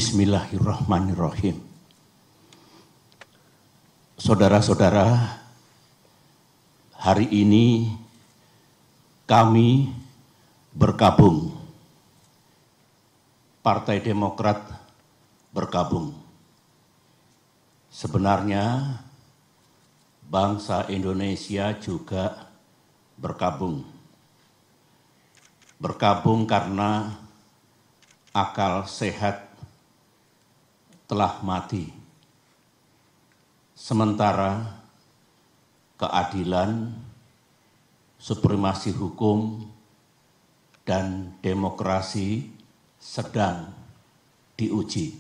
Bismillahirrahmanirrahim. Saudara-saudara, hari ini kami bergabung, Partai Demokrat bergabung. Sebenarnya bangsa Indonesia juga bergabung. Bergabung karena akal sehat telah mati. Sementara keadilan, supremasi hukum, dan demokrasi sedang diuji.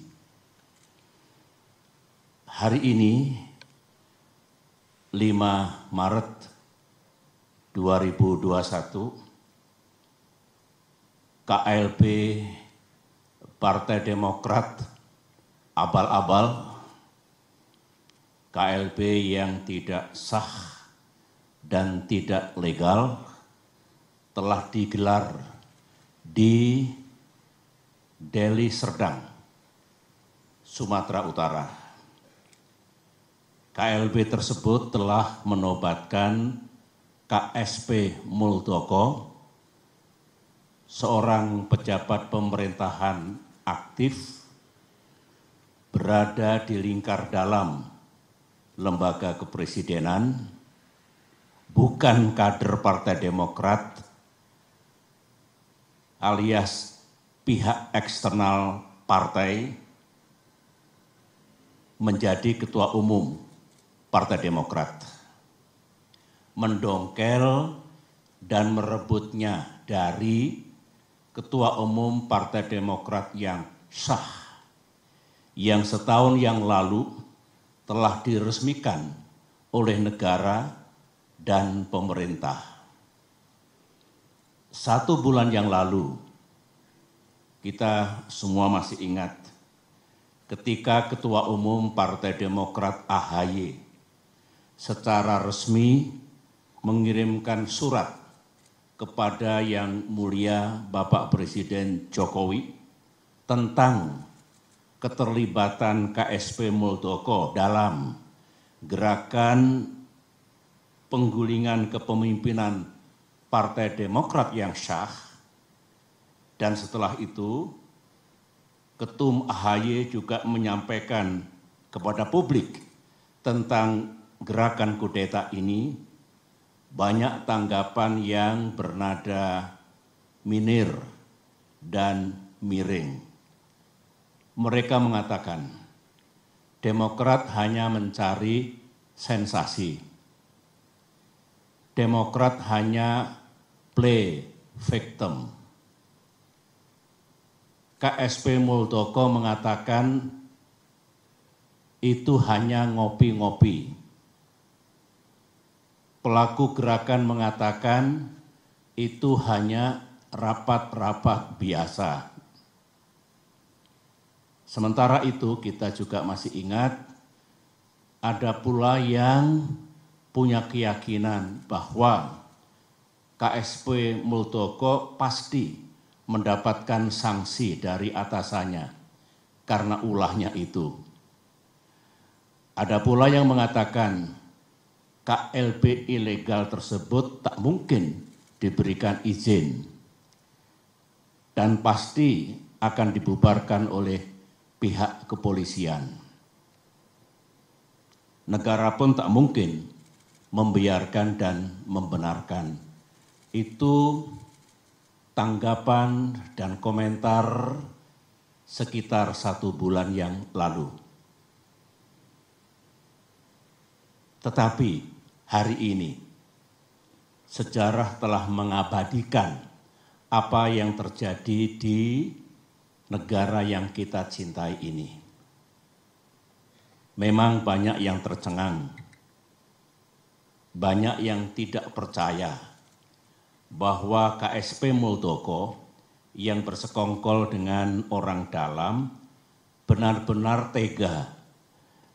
Hari ini, 5 Maret 2021, KLB Partai Demokrat abal-abal, KLB yang tidak sah dan tidak legal telah digelar di Deli Serdang, Sumatera Utara. KLB tersebut telah menobatkan KSP Muldoko, seorang pejabat pemerintahan aktif berada di lingkar dalam lembaga kepresidenan, bukan kader Partai Demokrat, alias pihak eksternal partai, menjadi ketua umum Partai Demokrat. Mendongkel dan merebutnya dari ketua umum Partai Demokrat yang sah, yang setahun yang lalu telah diresmikan oleh negara dan pemerintah. 1 bulan yang lalu, kita semua masih ingat ketika Ketua Umum Partai Demokrat AHY secara resmi mengirimkan surat kepada Yang Mulia Bapak Presiden Jokowi tentang keterlibatan KSP Muldoko dalam gerakan penggulingan kepemimpinan Partai Demokrat yang sah. Dan setelah itu, Ketum AHY juga menyampaikan kepada publik tentang gerakan kudeta ini. Banyak tanggapan yang bernada minir dan miring. Mereka mengatakan, Demokrat hanya mencari sensasi. Demokrat hanya play victim. KSP Muldoko mengatakan itu hanya ngopi-ngopi. Pelaku gerakan mengatakan itu hanya rapat-rapat biasa. Sementara itu kita juga masih ingat ada pula yang punya keyakinan bahwa KSP Muldoko pasti mendapatkan sanksi dari atasannya karena ulahnya itu. Ada pula yang mengatakan KLB ilegal tersebut tak mungkin diberikan izin dan pasti akan dibubarkan oleh pihak kepolisian. Negara pun tak mungkin membiarkan dan membenarkan. Itu tanggapan dan komentar sekitar 1 bulan yang lalu. Tetapi hari ini sejarah telah mengabadikan apa yang terjadi di negara yang kita cintai ini. Memang banyak yang tercengang, banyak yang tidak percaya bahwa KSP Muldoko yang bersekongkol dengan orang dalam benar-benar tega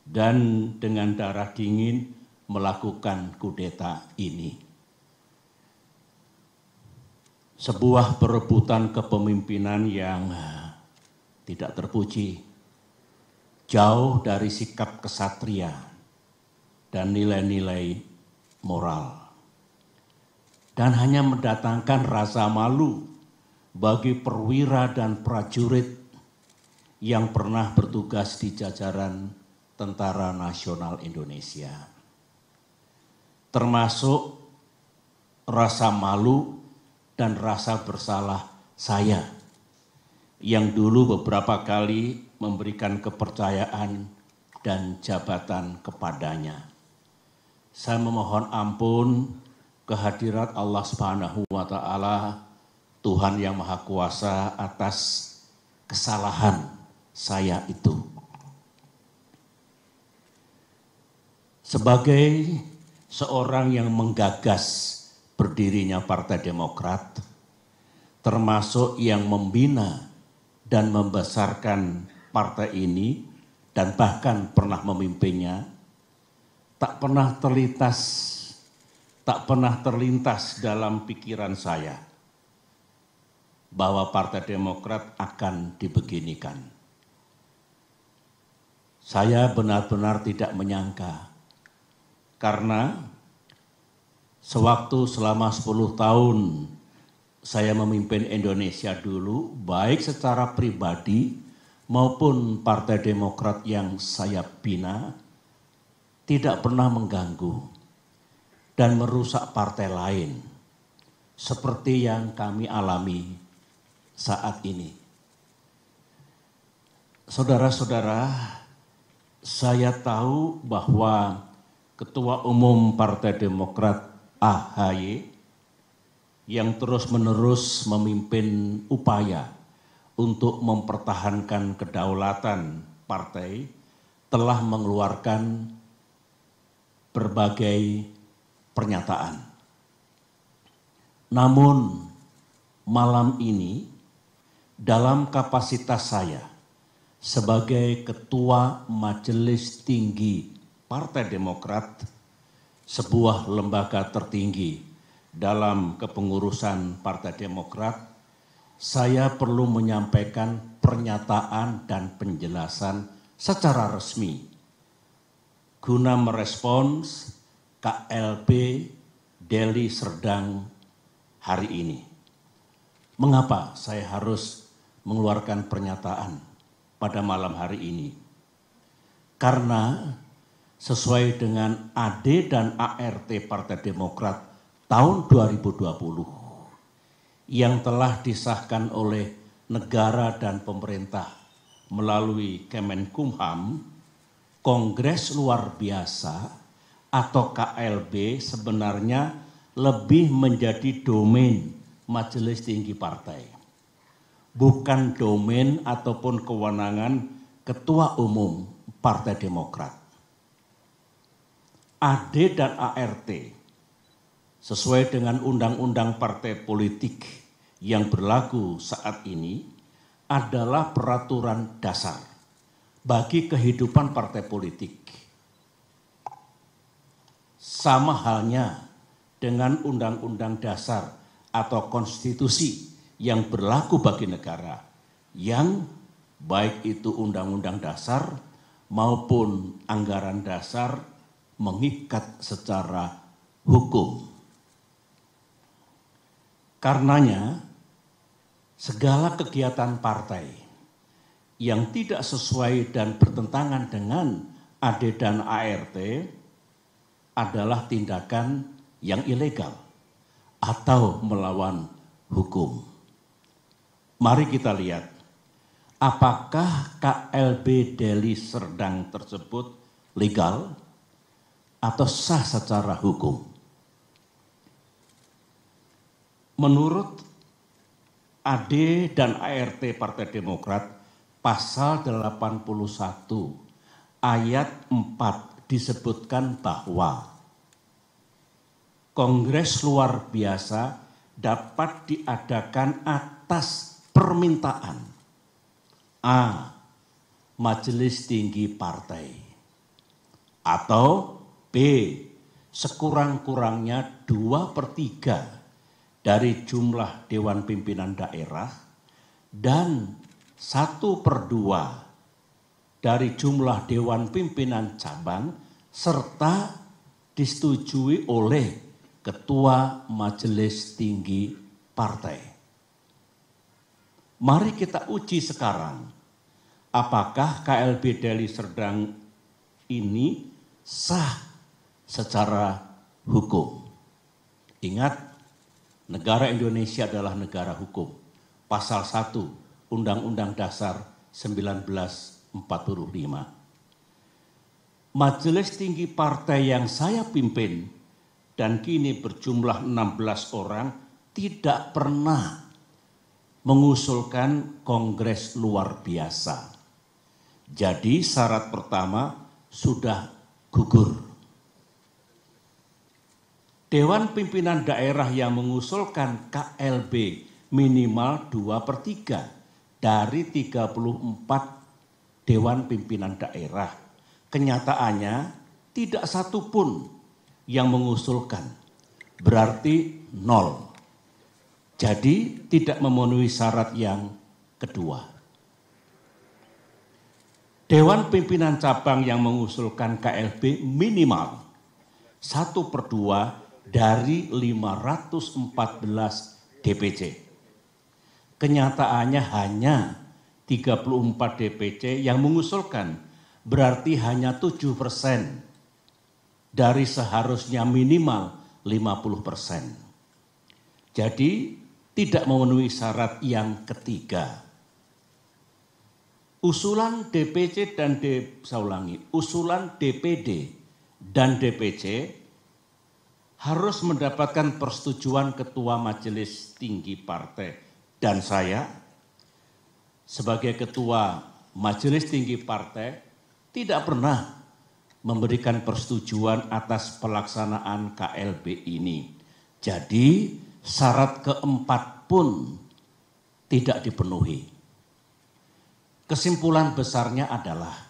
dan dengan darah dingin melakukan kudeta ini. Sebuah perebutan kepemimpinan yang tidak terpuji, jauh dari sikap kesatria dan nilai-nilai moral, dan hanya mendatangkan rasa malu bagi perwira dan prajurit yang pernah bertugas di jajaran Tentara Nasional Indonesia. Termasuk rasa malu dan rasa bersalah saya yang dulu beberapa kali memberikan kepercayaan dan jabatan kepadanya. Saya memohon ampun kehadirat Allah Subhanahu wa Ta'ala, Tuhan yang Maha Kuasa, atas kesalahan saya itu. Sebagai seorang yang menggagas berdirinya Partai Demokrat, termasuk yang membina dan membesarkan partai ini dan bahkan pernah memimpinnya, tak pernah terlintas dalam pikiran saya bahwa Partai Demokrat akan dibeginikan. Saya benar-benar tidak menyangka, karena sewaktu selama 10 tahun saya memimpin Indonesia dulu, baik secara pribadi maupun Partai Demokrat yang saya bina, tidak pernah mengganggu dan merusak partai lain seperti yang kami alami saat ini. Saudara-saudara, saya tahu bahwa Ketua Umum Partai Demokrat AHY yang terus-menerus memimpin upaya untuk mempertahankan kedaulatan partai telah mengeluarkan berbagai pernyataan. Namun malam ini dalam kapasitas saya sebagai Ketua Majelis Tinggi Partai Demokrat, sebuah lembaga tertinggi dalam kepengurusan Partai Demokrat, saya perlu menyampaikan pernyataan dan penjelasan secara resmi guna merespons KLB Deli Serdang hari ini. Mengapa saya harus mengeluarkan pernyataan pada malam hari ini? Karena sesuai dengan AD dan ART Partai Demokrat tahun 2020 yang telah disahkan oleh negara dan pemerintah melalui Kemenkumham, Kongres Luar Biasa atau KLB sebenarnya lebih menjadi domain Majelis Tinggi Partai, bukan domain ataupun kewenangan Ketua Umum Partai Demokrat. AD dan ART sesuai dengan Undang-Undang Partai Politik yang berlaku saat ini adalah peraturan dasar bagi kehidupan partai politik. Sama halnya dengan Undang-Undang Dasar atau konstitusi yang berlaku bagi negara, yang baik itu Undang-Undang Dasar maupun anggaran dasar mengikat secara hukum. Karenanya, segala kegiatan partai yang tidak sesuai dan bertentangan dengan AD dan ART adalah tindakan yang ilegal atau melawan hukum. Mari kita lihat, apakah KLB Deli Serdang tersebut legal atau sah secara hukum? Menurut AD dan ART Partai Demokrat, pasal 81 ayat 4 disebutkan bahwa Kongres Luar Biasa dapat diadakan atas permintaan A. Majelis Tinggi Partai, atau B. sekurang-kurangnya 2/3 dari jumlah Dewan Pimpinan Daerah dan 1/2 dari jumlah Dewan Pimpinan Cabang serta disetujui oleh Ketua Majelis Tinggi Partai. Mari kita uji sekarang, apakah KLB Deli Serdang ini sah secara hukum. Ingat, negara Indonesia adalah negara hukum. Pasal 1 Undang-Undang Dasar 1945. Majelis Tinggi Partai yang saya pimpin dan kini berjumlah 16 orang tidak pernah mengusulkan kongres luar biasa. Jadi syarat pertama sudah gugur. Dewan Pimpinan Daerah yang mengusulkan KLB minimal 2/3 dari 34 Dewan Pimpinan Daerah. Kenyataannya tidak satu pun yang mengusulkan, berarti 0. Jadi tidak memenuhi syarat yang kedua. Dewan Pimpinan Cabang yang mengusulkan KLB minimal 1/2 dari 514 DPC. Kenyataannya hanya 34 DPC yang mengusulkan, berarti hanya 7% dari seharusnya minimal 50%. Jadi tidak memenuhi syarat yang ketiga. Usulan DPC dan usulan DPD dan DPC harus mendapatkan persetujuan Ketua Majelis Tinggi Partai. Dan saya sebagai Ketua Majelis Tinggi Partai tidak pernah memberikan persetujuan atas pelaksanaan KLB ini. Jadi syarat keempat pun tidak dipenuhi. Kesimpulan besarnya adalah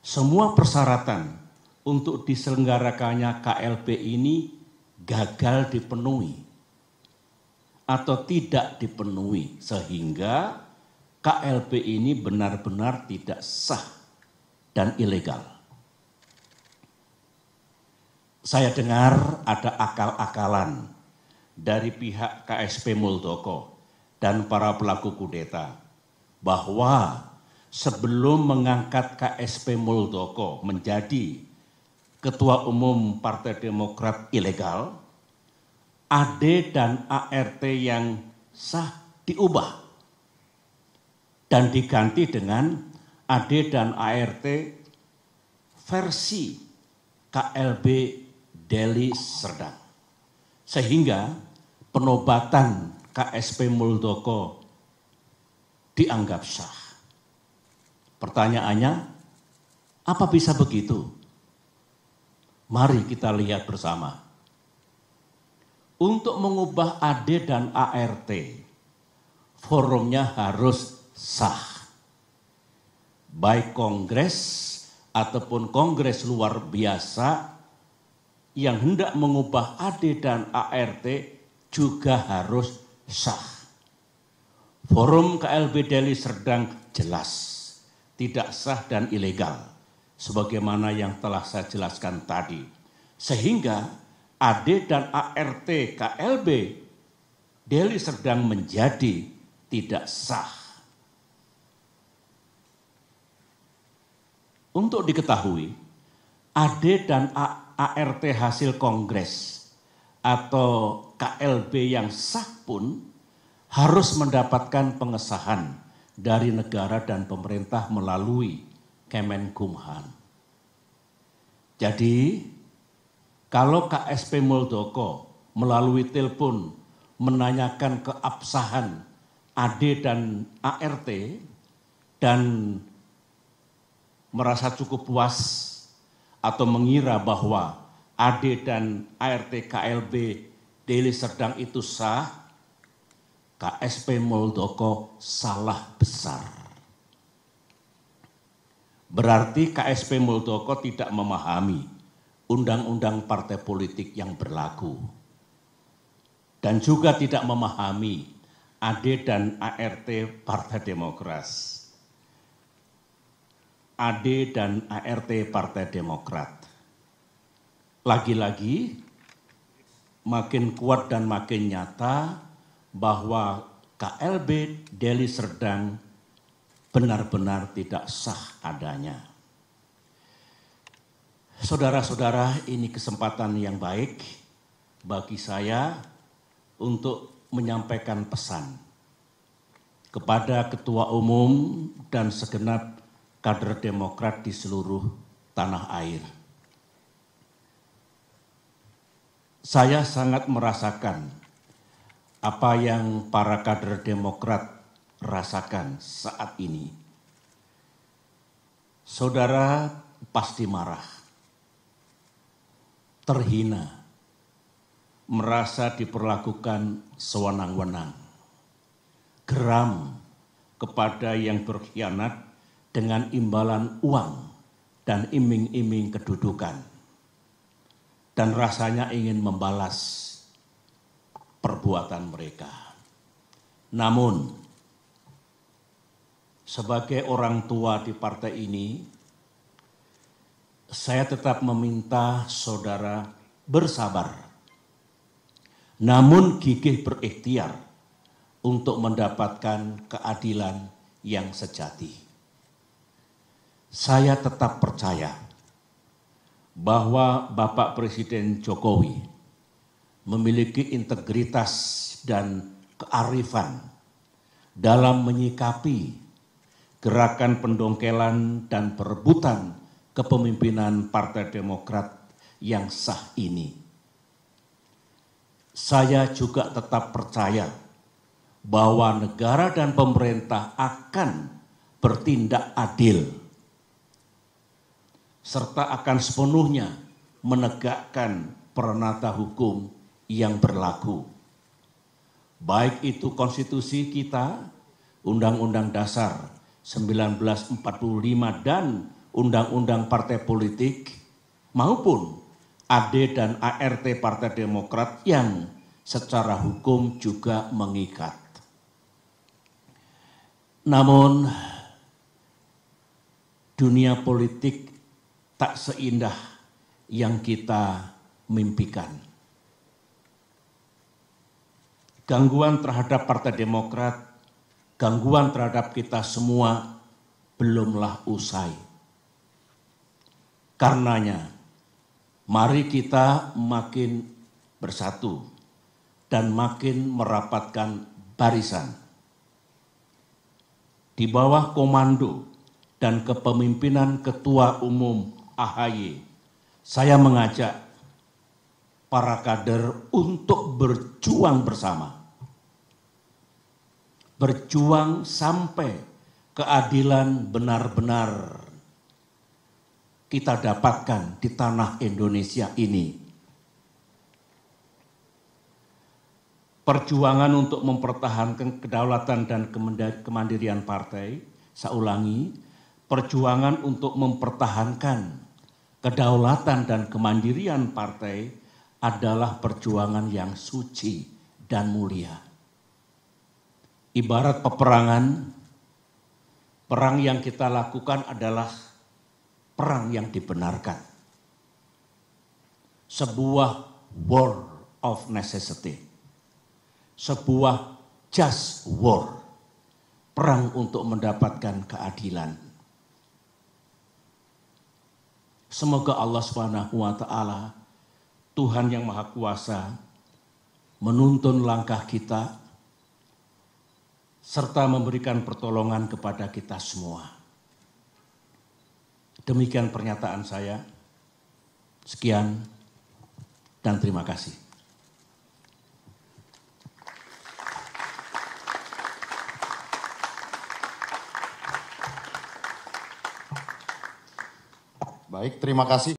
semua persyaratan untuk diselenggarakannya KLB ini gagal dipenuhi atau tidak dipenuhi sehingga KLB ini benar-benar tidak sah dan ilegal. Saya dengar ada akal-akalan dari pihak KSP Muldoko dan para pelaku kudeta bahwa sebelum mengangkat KSP Muldoko menjadi Ketua Umum Partai Demokrat ilegal, AD dan ART yang sah diubah dan diganti dengan AD dan ART versi KLB Deli Serdang. Sehingga penobatan KSP Muldoko dianggap sah. Pertanyaannya, apa bisa begitu? Mari kita lihat bersama. Untuk mengubah AD dan ART, forumnya harus sah. Baik kongres ataupun kongres luar biasa yang hendak mengubah AD dan ART juga harus sah. Forum KLB Deli Serdang jelas tidak sah dan ilegal, sebagaimana yang telah saya jelaskan tadi. Sehingga AD dan ART KLB Deli Serdang menjadi tidak sah. Untuk diketahui, AD dan ART hasil kongres atau KLB yang sah pun harus mendapatkan pengesahan dari negara dan pemerintah melalui Kemenkumham. Jadi, kalau KSP Muldoko melalui telepon menanyakan keabsahan AD dan ART dan merasa cukup puas atau mengira bahwa AD dan ART KLB Deli Serdang itu sah, KSP Muldoko salah besar. Berarti KSP Muldoko tidak memahami undang-undang partai politik yang berlaku. Dan juga tidak memahami AD dan ART Partai Demokrat. AD dan ART Partai Demokrat. Lagi-lagi makin kuat dan makin nyata bahwa KLB Deli Serdang benar-benar tidak sah adanya. Saudara-saudara, ini kesempatan yang baik bagi saya untuk menyampaikan pesan kepada Ketua Umum dan segenap kader Demokrat di seluruh tanah air. Saya sangat merasakan apa yang para kader Demokrat rasakan saat ini. Saudara pasti marah, terhina, merasa diperlakukan sewenang-wenang, geram kepada yang berkhianat dengan imbalan uang dan iming-iming kedudukan, dan rasanya ingin membalas perbuatan mereka. Namun, sebagai orang tua di partai ini, saya tetap meminta saudara bersabar, namun gigih berikhtiar untuk mendapatkan keadilan yang sejati. Saya tetap percaya bahwa Bapak Presiden Jokowi memiliki integritas dan kearifan dalam menyikapi gerakan pendongkelan dan perebutan kepemimpinan Partai Demokrat yang sah ini. Saya juga tetap percaya bahwa negara dan pemerintah akan bertindak adil, serta akan sepenuhnya menegakkan peranata hukum yang berlaku. Baik itu konstitusi kita, Undang-Undang Dasar 1945 dan Undang-Undang Partai Politik, maupun AD dan ART Partai Demokrat yang secara hukum juga mengikat. Namun, dunia politik tak seindah yang kita mimpikan. Gangguan terhadap Partai Demokrat, gangguan terhadap kita semua belumlah usai. Karenanya, mari kita makin bersatu dan makin merapatkan barisan. Di bawah komando dan kepemimpinan Ketua Umum AHY, saya mengajak para kader untuk berjuang bersama. Berjuang sampai keadilan benar-benar kita dapatkan di tanah Indonesia ini. Perjuangan untuk mempertahankan kedaulatan dan kemandirian partai, saya ulangi, perjuangan untuk mempertahankan kedaulatan dan kemandirian partai adalah perjuangan yang suci dan mulia. Ibarat peperangan, perang yang kita lakukan adalah perang yang dibenarkan. Sebuah war of necessity. Sebuah just war. Perang untuk mendapatkan keadilan. Semoga Allah SWT, Tuhan yang Maha Kuasa, menuntun langkah kita, serta memberikan pertolongan kepada kita semua. Demikian pernyataan saya. Sekian dan terima kasih. Baik, terima kasih.